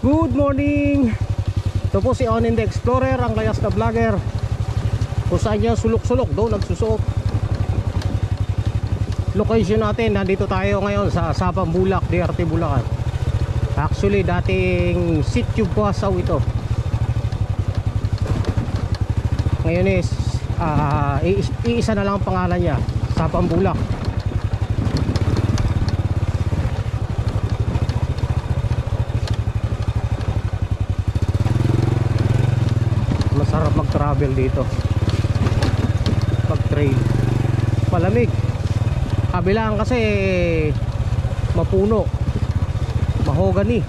Good morning! Ito po si Onin the Explorer, ang layas na vlogger. Kung saan niya sulok-sulok, doon nagsusuot. Location natin, nandito tayo ngayon sa Sapang Bulak, DRT Bulacan. Actually, dating Sitio Buasaw ito. Ngayon is iisa na lang ang pangalan niya, Sapang Bulak. Masarap mag-travel dito, pag-trail. Malamig. Kabilang kasi mapuno, mahogany.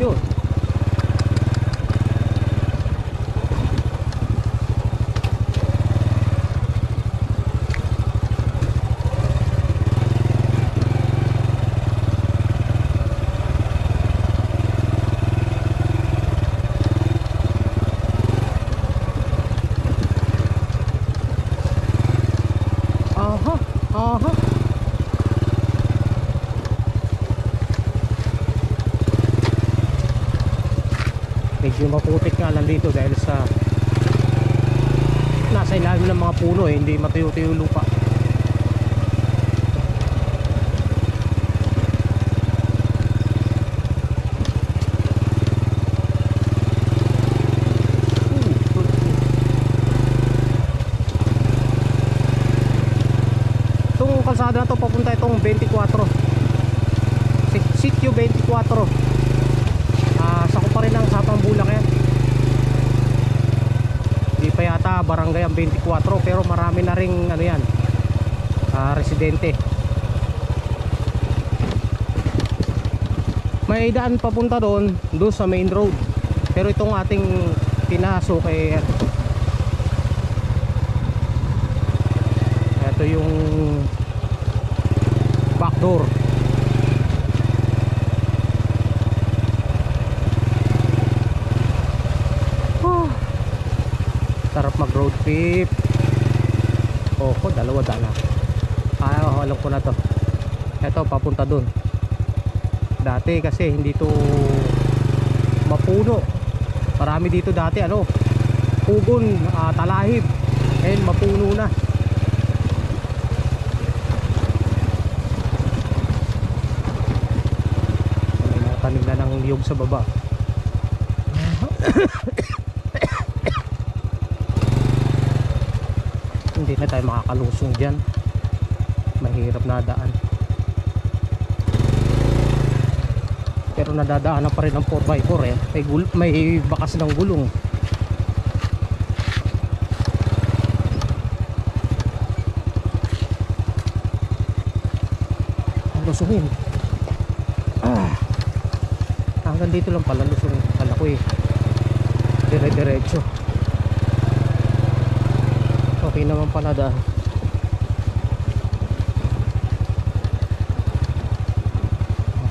Yun. Aha. Medyo maputik nga lang dito dahil sa nasa ilalim ng mga puno hindi matuyo-tuyo lupa. Kalsada na to papunta itong 24 Sitio 24. Sako pa rin ang Sapang Bulak yan. Di pa yata barangay ang 24, pero marami na ring ano yan, residente. May daan papunta doon sa main road, pero itong ating pinasok eh, ito yung backdoor. Sarap mag road trip. Dalawa dala. Alam ko na to. Ito papunta dun. Dati kasi hindi to mapuno. Marami dito dati pugon, talahib. Ngayon mapuno na. Tanim na ng niyog sa baba. Hindi na tayo makakalusong dyan. Mahirap na daan. Pero nadadaanan pa rin ang 4x4 eh. May bakas ng gulong. Lusungin. Hanggang dito lang pala lusong. Kala ko eh dire-diretso. Okay naman pala daan.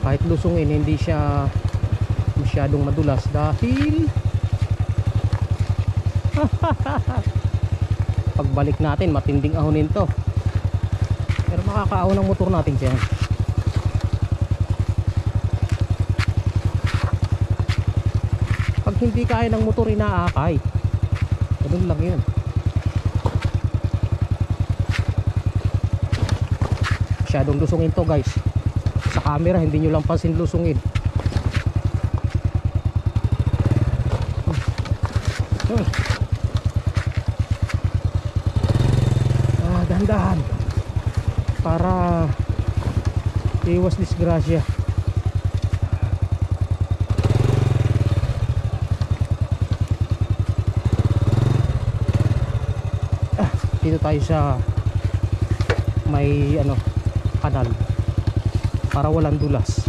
Kahit lusungin hindi siya masyadong madulas dahil pagbalik natin matinding ahonin to, pero makakaahon ang motor natin dyan. Pag hindi kaya ng motor inaakay, ganun lang yun. Masyadong lusungin to guys. Sa camera hindi nyo lang pansin lusungin. Dahan-dahan para iwas disgrasya. Dito tayo sa may kanal para walang dulas.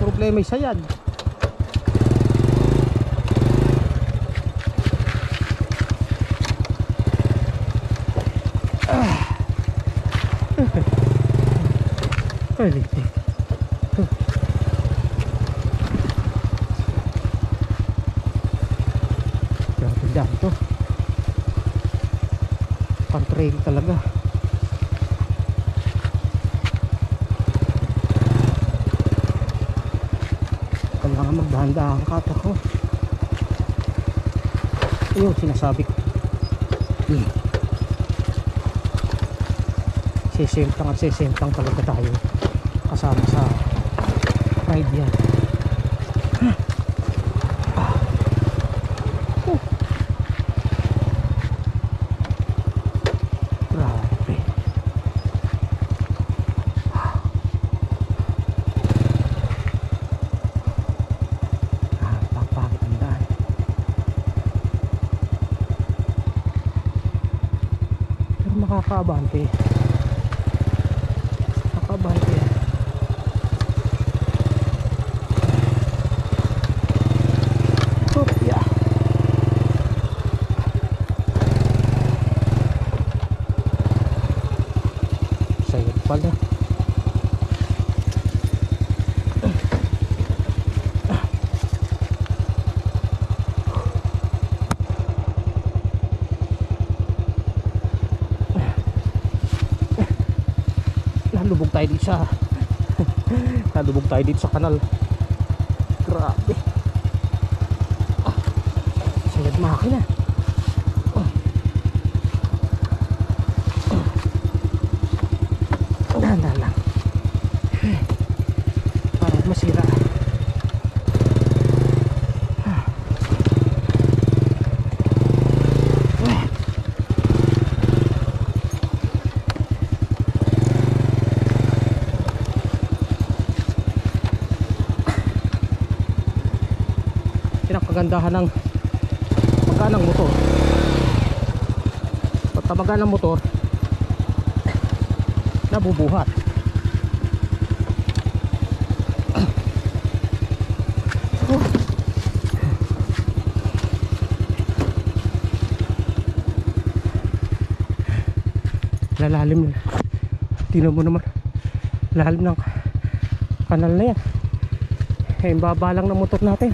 Problema yung sayad. Kalitik. Grabe daan to. Pang-trail talaga. Kailangan magdahan-dahan ka ako. Ayun, sinasabi ko. Sisentang at sisentang talaga tayo kasama sa ride yan. Grabe. Pagpagandaan. Pero makakaabante. Makabante yan. Yeah. Sayad pala. Nalubog tayo dito sa nalubog tayo dito sa kanal. Grabe. Sayad makina. Dahan-dahan lang. Para masira. Kagandahan ng maganang motor. Pagka maganang motor, nabubuhat. Lalalim. Tingnan mo naman, lalim ng kanal na yan. Eh, baba lang ng motor natin.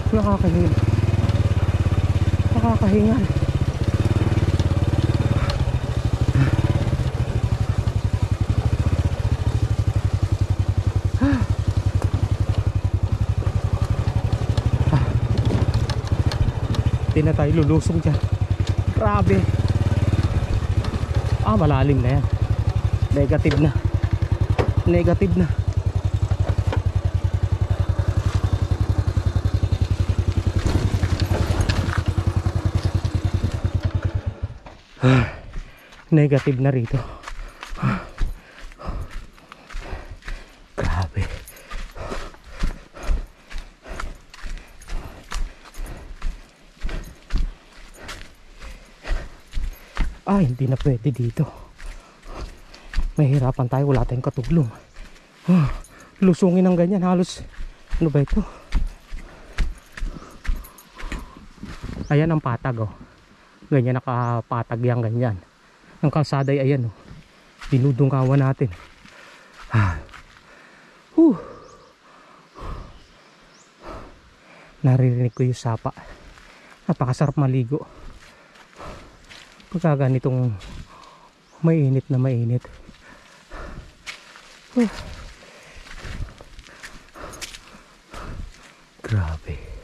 Nakakahingal. Nakakahingal. Hindi na tayo lulusong dyan. Grabe. Malalim na yan. Negative na. Negative na. Negative na rito. Grabe. Hindi na pwede dito. Mahirapan tayo, wala tayong katulong. Lusungin ng ganyan halos. Ano ba ito? Ayan ang patag, oh. Ganyan nakapatag yan, ganyan. Ang kalsada ay ayan, oh. Dinudungkawan natin. Naririnig ko yung sapa. Napakasarap maligo pagka ganitong mainit na mainit. Grabe.